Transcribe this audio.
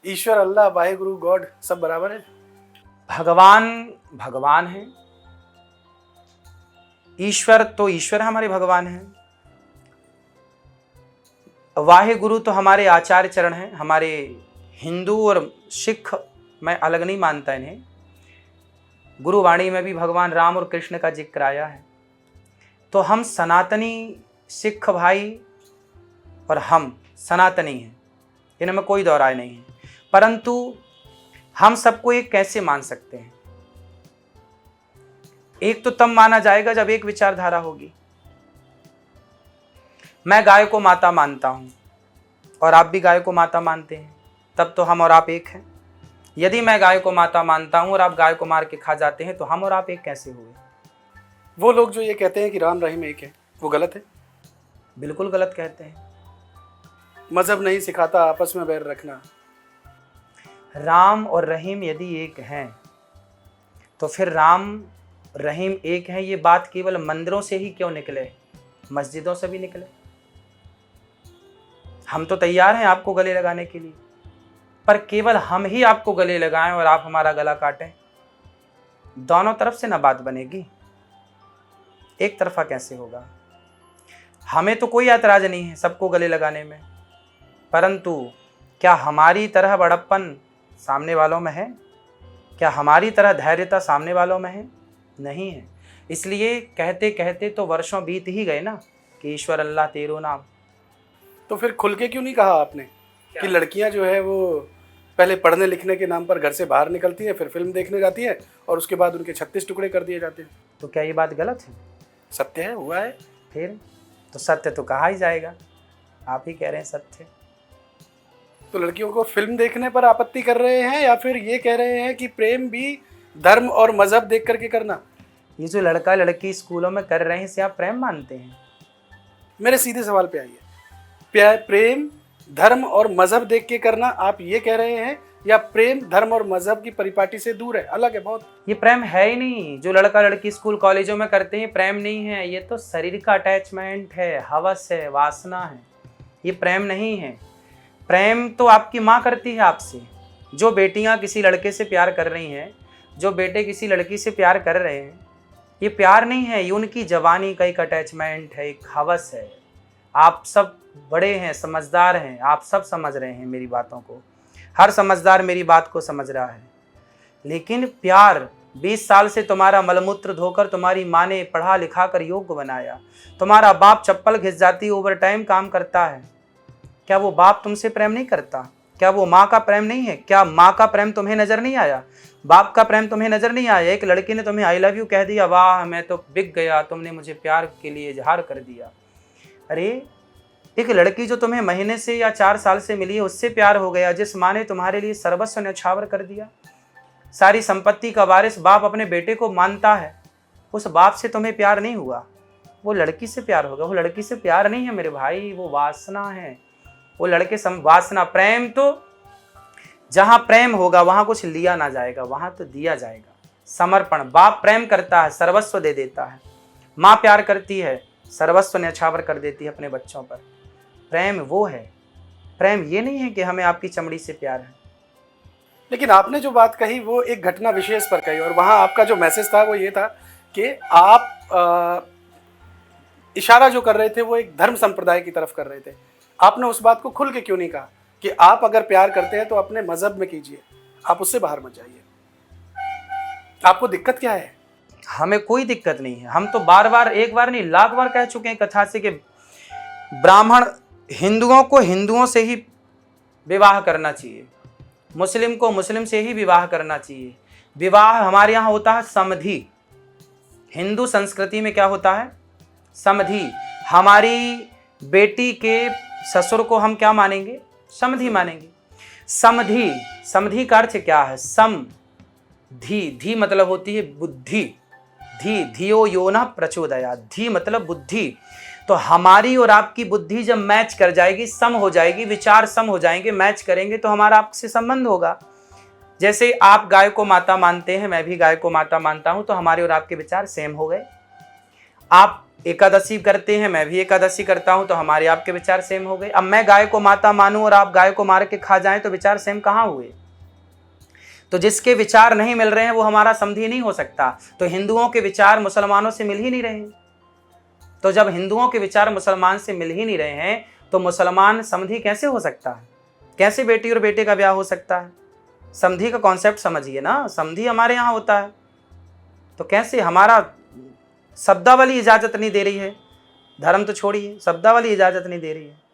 ईश्वर, अल्लाह, Waheguru, God सब बराबर है? भगवान भगवान है, ईश्वर तो ईश्वर हमारे भगवान हैं, वाहेगुरु तो हमारे आचार्य चरण हैं। हमारे हिंदू और सिख मैं अलग नहीं मानता इन्हें। गुरुवाणी में भी भगवान राम और कृष्ण का जिक्र आया है। तो हम सनातनी सिख भाई और हम सनातनी हैं, इनमें कोई दो राय नहीं है। परंतु हम सबको एक कैसे मान सकते हैं? एक तो तब माना जाएगा जब एक विचारधारा होगी। मैं गाय को माता मानता हूं और आप भी गाय को माता मानते हैं, तब तो हम और आप एक हैं। यदि मैं गाय को माता मानता हूं और आप गाय को मार के खा जाते हैं तो हम और आप एक कैसे हुए? वो लोग जो ये कहते हैं कि राम रहीम एक है, वो गलत है? बिल्कुल गलत कहते हैं। मजहब नहीं सिखाता आपस में बैर रखना। राम और रहीम यदि एक हैं तो फिर राम रहीम एक है, ये बात केवल मंदिरों से ही क्यों निकले? मस्जिदों से भी निकले। हम तो तैयार हैं आपको गले लगाने के लिए, पर केवल हम ही आपको गले लगाएं और आप हमारा गला काटें, दोनों तरफ से ना बात बनेगी, एक तरफा कैसे होगा? हमें तो कोई ऐतराज नहीं है सबको गले लगाने में, परंतु क्या हमारी तरह बड़प्पन सामने वालों में है? क्या हमारी तरह धैर्यता सामने वालों में है? नहीं है। इसलिए कहते कहते तो वर्षों बीत ही गए ना कि ईश्वर अल्लाह तेरो नाम। तो फिर खुल के क्यों नहीं कहा आपने कि लड़कियां जो है वो पहले पढ़ने लिखने के नाम पर घर से बाहर निकलती हैं, फिर फिल्म देखने जाती हैं और उसके बाद उनके 36 टुकड़े कर दिए जाते हैं? तो क्या ये बात गलत है? सत्य है, हुआ है। फिर तो सत्य तो कहा ही जाएगा। आप ही कह रहे हैं सत्य। तो लड़कियों को फिल्म देखने पर आपत्ति कर रहे हैं या फिर ये कह रहे हैं कि प्रेम भी धर्म और मजहब देख करके करना? ये जो लड़का लड़की स्कूलों में कर रहे हैं इसे आप प्रेम मानते हैं? मेरे सीधे सवाल पे आइए। प्रेम धर्म और मजहब देख के करना आप ये कह रहे हैं, या प्रेम धर्म और मजहब की परिपाटी से दूर है, अलग है बहुत? ये प्रेम है ही नहीं। जो लड़का लड़की स्कूल कॉलेजों में करते हैं प्रेम नहीं है, ये तो शरीर का अटैचमेंट है, हवस है, वासना है, ये प्रेम नहीं है। प्रेम तो आपकी माँ करती है आपसे। जो बेटियाँ किसी लड़के से प्यार कर रही हैं, जो बेटे किसी लड़की से प्यार कर रहे हैं, ये प्यार नहीं है, ये उनकी जवानी का एक अटैचमेंट है, एक हवस है। आप सब बड़े हैं, समझदार हैं, आप सब समझ रहे हैं मेरी बातों को, हर समझदार मेरी बात को समझ रहा है। लेकिन प्यार 20 साल से तुम्हारा मलमूत्र धोकर तुम्हारी माँ ने पढ़ा लिखा कर योग्य बनाया, तुम्हारा बाप चप्पल घिस जाती ओवर टाइम काम करता है, क्या वो बाप तुमसे प्रेम नहीं करता? क्या वो माँ का प्रेम नहीं है? क्या माँ का प्रेम तुम्हें नजर नहीं आया? बाप का प्रेम तुम्हें नजर नहीं आया? एक लड़की ने तुम्हें आई लव यू कह दिया, वाह मैं तो बिक गया, तुमने मुझे प्यार के लिए इजहार कर दिया। अरे एक लड़की जो तुम्हें महीने से या 4 साल से मिली है उससे प्यार हो गया, जिस माँ ने तुम्हारे लिए सर्वस्व न्यौछावर कर दिया, सारी संपत्ति का वारिस बाप अपने बेटे को मानता है, उस बाप से तुम्हें प्यार नहीं हुआ, वो लड़की से प्यार होगा। वो लड़की से प्यार नहीं है मेरे भाई, वो वासना है। वो लड़के वासना। प्रेम तो जहां प्रेम होगा वहां कुछ लिया ना जाएगा, वहां तो दिया जाएगा। समर्पण। बाप प्रेम करता है, सर्वस्व दे देता है। माँ प्यार करती है, सर्वस्व न्यौछावर कर देती है अपने बच्चों पर। प्रेम वो है। प्रेम ये नहीं है कि हमें आपकी चमड़ी से प्यार है। लेकिन आपने जो बात कही वो एक घटना विशेष पर कही, और वहां आपका जो मैसेज था वो ये था कि आप इशारा जो कर रहे थे वो एक धर्म संप्रदाय की तरफ कर रहे थे। आपने उस बात को खुल के क्यों नहीं कहा कि आप अगर प्यार करते हैं तो अपने मजहब में कीजिए, आप उससे बाहर मत जाइए? आपको दिक्कत क्या है? हमें कोई दिक्कत नहीं है। हम तो बार बार, एक बार नहीं लाख बार कह चुके हैं कथा से कि ब्राह्मण हिंदुओं को हिंदुओं से ही विवाह करना चाहिए, मुस्लिम को मुस्लिम से ही विवाह करना चाहिए। विवाह हमारे यहाँ होता है समधि। हिंदू संस्कृति में क्या होता है? समधि। हमारी बेटी के ससुर को हम क्या मानेंगे? समधि मानेंगे। समधि। समधि का अर्थ क्या है? सम धी। धी मतलब होती है बुद्धि। धी धियो यो न प्रचोदयात्। धी मतलब बुद्धि। तो हमारी और आपकी बुद्धि जब मैच कर जाएगी, सम हो जाएगी, विचार सम हो जाएंगे, मैच करेंगे तो हमारा आपसे संबंध होगा। जैसे आप गाय को माता मानते हैं, मैं भी गाय को माता मानता हूं, तो हमारे और आपके विचार सेम हो गए। आप एकादशी करते हैं, मैं भी एकादशी करता हूं, तो हमारे आपके विचार सेम हो गए। अब मैं गाय को माता मानूं और आप गाय को मार के खा जाएं तो विचार सेम कहां हुए? तो जिसके विचार नहीं मिल रहे हैं वो हमारा समधी नहीं हो सकता। तो हिंदुओं के विचार मुसलमानों से मिल ही नहीं रहे हैं। तो जब हिंदुओं के विचार मुसलमान से मिल ही नहीं रहे हैं तो मुसलमान समधी कैसे हो सकता है? कैसे बेटी और बेटे का ब्याह हो सकता है? समधी का कॉन्सेप्ट समझिए ना, समधी हमारे यहाँ होता है। तो कैसे? हमारा शब्दावली इजाजत नहीं दे रही है, धर्म तो छोड़िए, शब्दावली इजाजत नहीं दे रही है।